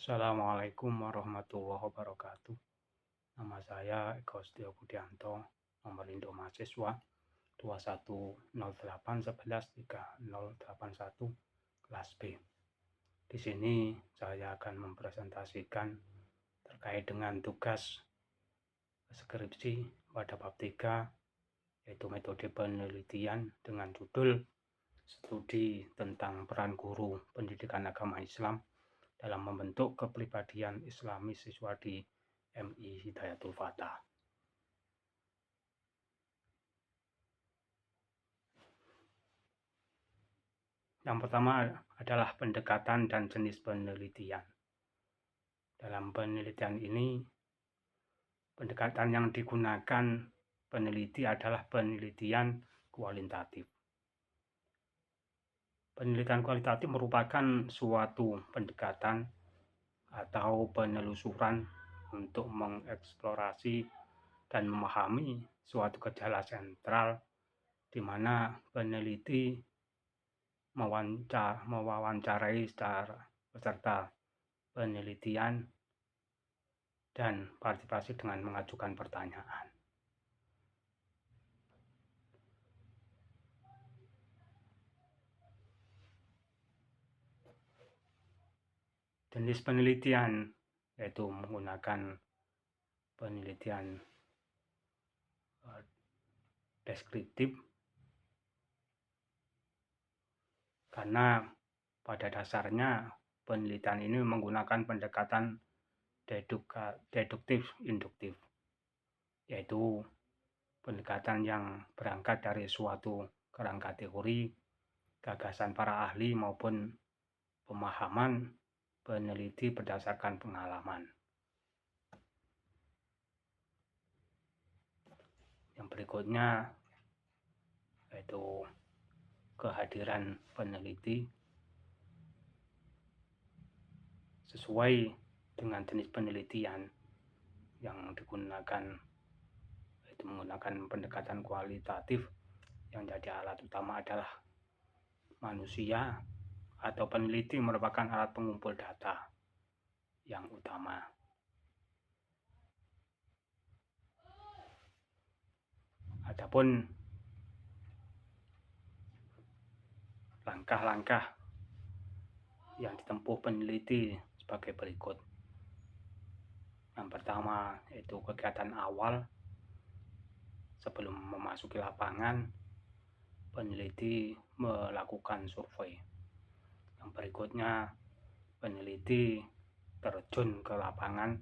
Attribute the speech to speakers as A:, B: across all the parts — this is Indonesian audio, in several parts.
A: Assalamualaikum warahmatullahi wabarakatuh. Nama saya Eko Setio Budianto, nomor induk mahasiswa 2108113081 kelas B. Di sini saya akan mempresentasikan terkait dengan tugas skripsi pada bab 3, yaitu metode penelitian dengan judul Studi tentang peran guru pendidikan agama Islam dalam membentuk kepribadian Islami siswa di MI Hidayatul Fatah. Yang pertama adalah pendekatan dan jenis penelitian. Dalam penelitian ini, pendekatan yang digunakan peneliti adalah penelitian kualitatif. Penelitian kualitatif merupakan suatu pendekatan atau penelusuran untuk mengeksplorasi dan memahami suatu gejala sentral di mana peneliti mewawancarai secara peserta penelitian dan partisipasi dengan mengajukan pertanyaan. Jenis penelitian yaitu menggunakan penelitian deskriptif, karena pada dasarnya penelitian ini menggunakan pendekatan deduktif-induktif, yaitu pendekatan yang berangkat dari suatu kerangka teori, gagasan para ahli maupun pemahaman peneliti berdasarkan pengalaman. Yang berikutnya yaitu kehadiran peneliti sesuai dengan jenis penelitian yang digunakan, yaitu menggunakan pendekatan kualitatif. Yang jadi alat utama adalah manusia atau peneliti merupakan alat pengumpul data yang utama. Adapun langkah-langkah yang ditempuh peneliti sebagai berikut. Yang pertama yaitu kegiatan awal. Sebelum memasuki lapangan, peneliti melakukan survei. Yang berikutnya, peneliti terjun ke lapangan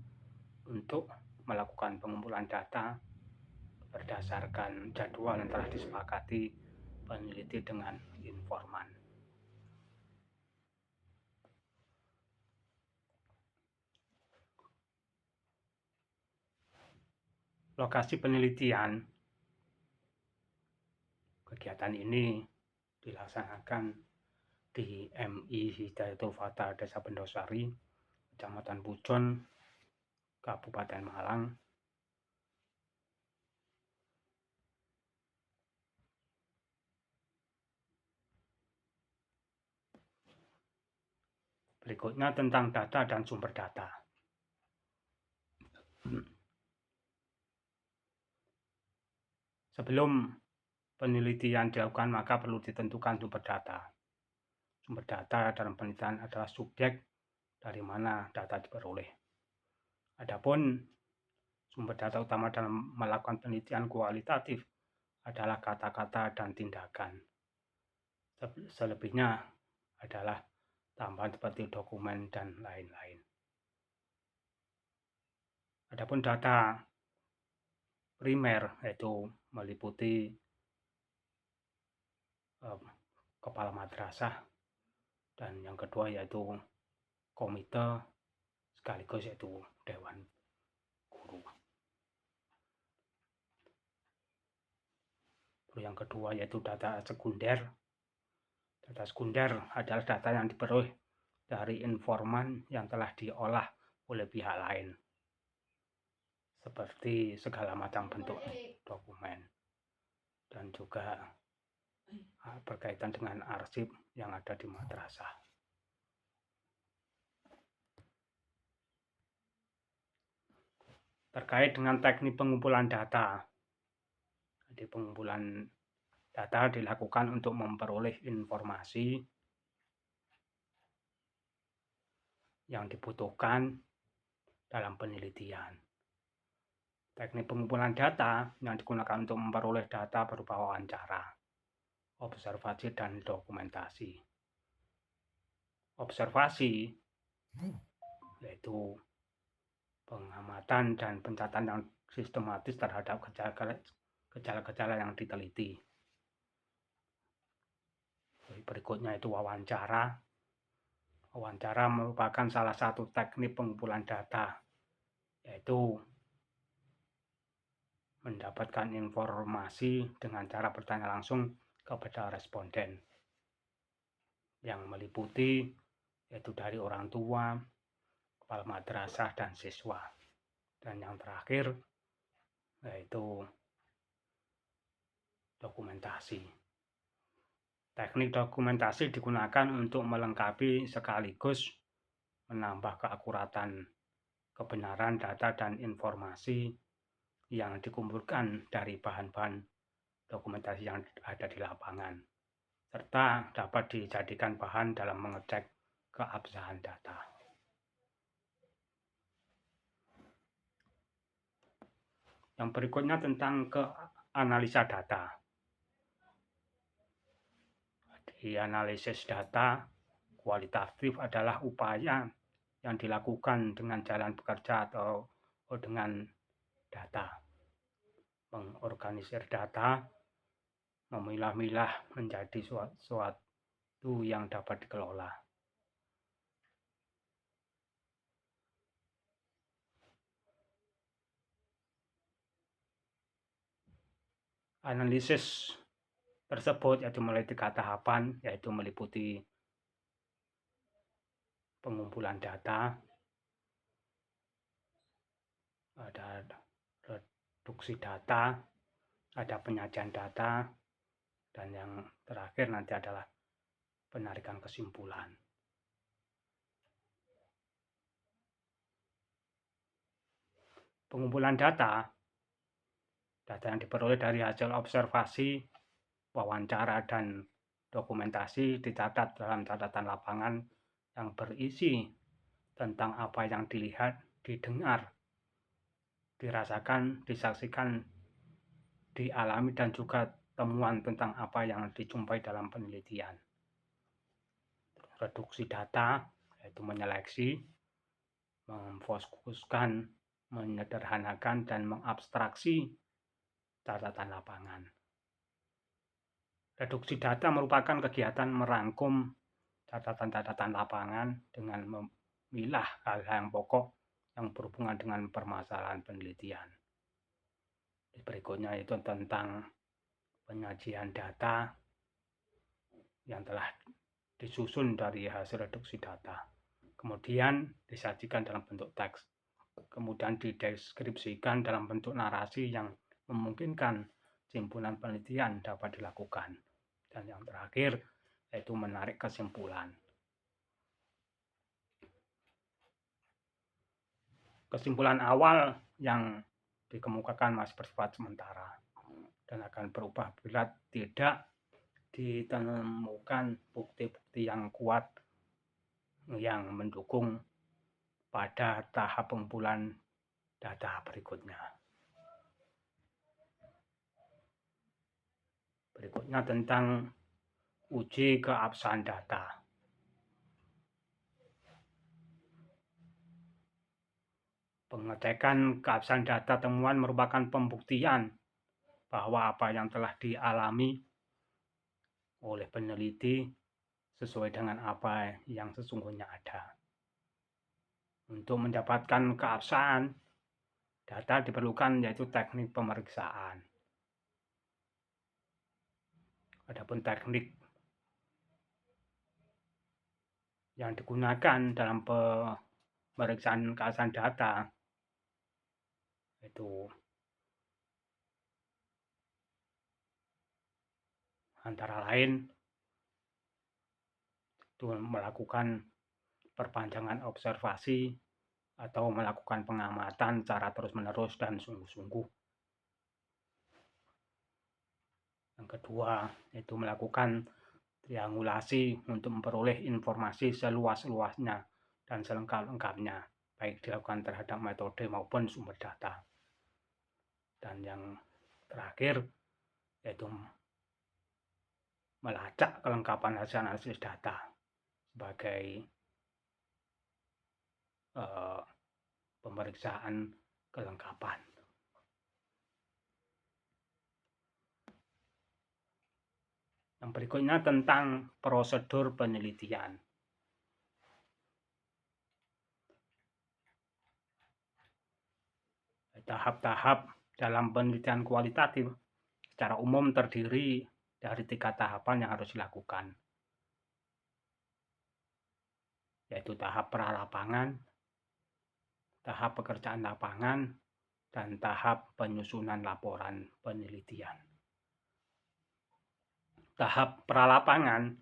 A: untuk melakukan pengumpulan data berdasarkan jadwal yang telah disepakati peneliti dengan informan. Lokasi penelitian. Kegiatan ini dilaksanakan di MI Hidayatul Fatah Desa Bendosari, Kecamatan Pujon, Kabupaten Malang. Berikutnya tentang data dan sumber data. Sebelum penelitian dilakukan, maka perlu ditentukan sumber data. Sumber data dalam penelitian adalah subjek dari mana data diperoleh. Adapun sumber data utama dalam melakukan penelitian kualitatif adalah kata-kata dan tindakan. Selebihnya adalah tambahan seperti dokumen dan lain-lain. Adapun data primer yaitu meliputi kepala madrasah, dan yang kedua yaitu komite sekaligus yaitu dewan guru. Yang kedua yaitu data sekunder. Data sekunder adalah data yang diperoleh dari informan yang telah diolah oleh pihak lain, seperti segala macam bentuk dokumen, dan juga berkaitan dengan arsip yang ada di madrasah. terkait dengan teknik pengumpulan data. Jadi pengumpulan data dilakukan untuk memperoleh informasi yang dibutuhkan dalam penelitian. Teknik pengumpulan data yang digunakan untuk memperoleh data berupa wawancara, observasi, dan dokumentasi. Observasi yaitu pengamatan dan pencatatan yang sistematis terhadap gejala-gejala yang diteliti. Berikutnya itu wawancara. Wawancara merupakan salah satu teknik pengumpulan data, yaitu mendapatkan informasi dengan cara bertanya langsung kepada responden yang meliputi yaitu dari orang tua, kepala madrasah, dan siswa. Dan yang terakhir yaitu dokumentasi. Teknik dokumentasi digunakan untuk melengkapi sekaligus menambah keakuratan kebenaran data dan informasi yang dikumpulkan dari bahan-bahan dokumentasi yang ada di lapangan, serta dapat dijadikan bahan dalam mengecek keabsahan data. Yang berikutnya tentang analisa data. Di analisis data kualitatif adalah upaya yang dilakukan dengan jalan bekerja atau dengan data, mengorganisir data, memilah-milah menjadi suatu yang dapat dikelola. Analisis tersebut yaitu melalui 3 tahapan, yaitu meliputi pengumpulan data, ada reduksi data, ada penyajian data, dan yang terakhir nanti adalah penarikan kesimpulan. Pengumpulan data yang diperoleh dari hasil observasi, wawancara, dan dokumentasi dicatat dalam catatan lapangan yang berisi tentang apa yang dilihat, didengar, dirasakan, disaksikan, dialami, dan juga temuan tentang apa yang dijumpai dalam penelitian. Reduksi data yaitu menyeleksi, memfokuskan, menyederhanakan, dan mengabstraksi catatan lapangan. Reduksi data merupakan kegiatan merangkum catatan-catatan lapangan dengan memilah hal-hal yang pokok yang berhubungan dengan permasalahan penelitian. Berikutnya itu tentang penyajian data yang telah disusun dari hasil reduksi data. Kemudian disajikan dalam bentuk teks. Kemudian dideskripsikan dalam bentuk narasi yang memungkinkan simpulan penelitian dapat dilakukan. Dan yang terakhir yaitu menarik kesimpulan. Kesimpulan awal yang dikemukakan masih bersifat sementara dan akan berubah bila tidak ditemukan bukti-bukti yang kuat yang mendukung pada tahap pengumpulan data berikutnya. Berikutnya tentang uji keabsahan data. Pengecekan keabsahan data temuan merupakan pembuktian bahwa apa yang telah dialami oleh peneliti sesuai dengan apa yang sesungguhnya ada. Untuk mendapatkan keabsahan data diperlukan yaitu teknik pemeriksaan. Adapun teknik yang digunakan dalam pemeriksaan keabsahan data itu antara lain itu melakukan perpanjangan observasi atau melakukan pengamatan secara terus-menerus dan sungguh-sungguh. Yang kedua, yaitu melakukan triangulasi untuk memperoleh informasi seluas-luasnya dan selengkap-lengkapnya, baik dilakukan terhadap metode maupun sumber data. Dan yang terakhir, yaitu melacak kelengkapan hasil analisis data sebagai pemeriksaan kelengkapan. Yang berikutnya tentang prosedur penelitian. Tahap-tahap dalam penelitian kualitatif secara umum terdiri dari 3 tahapan yang harus dilakukan, yaitu tahap pralapangan, tahap pekerjaan lapangan, dan tahap penyusunan laporan penelitian. Tahap pralapangan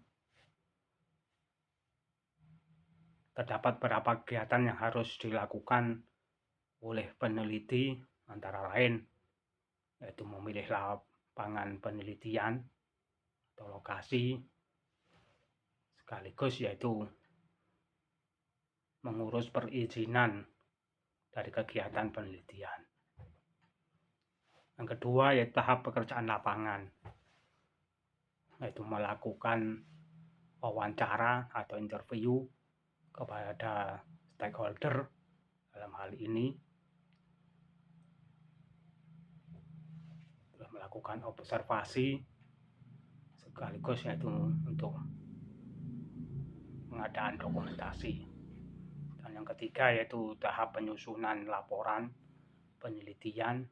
A: terdapat beberapa kegiatan yang harus dilakukan oleh peneliti, antara lain yaitu memilih lapangan penelitian atau lokasi, sekaligus yaitu mengurus perizinan dari kegiatan penelitian. Yang kedua yaitu tahap pekerjaan lapangan, yaitu melakukan wawancara atau interview kepada stakeholder, dalam hal ini melakukan observasi sekaligus yaitu untuk pengadaan dokumentasi. Dan yang ketiga yaitu tahap penyusunan laporan penelitian.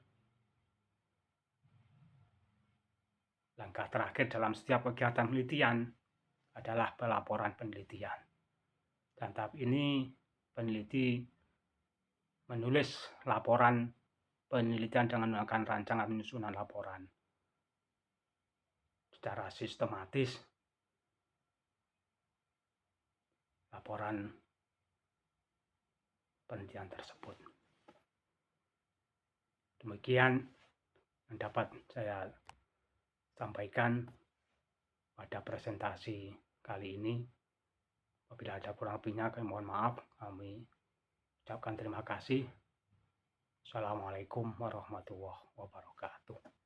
A: Langkah terakhir dalam setiap kegiatan penelitian adalah pelaporan penelitian. Dan tahap ini peneliti menulis laporan penelitian dengan menggunakan rancangan penyusunan laporan secara sistematis. Laporan penelitian tersebut. Demikian yang dapat saya sampaikan pada presentasi kali ini. Apabila ada kurang lebihnya, kami mohon maaf. Kami ucapkan terima kasih. Assalamualaikum warahmatullahi wabarakatuh.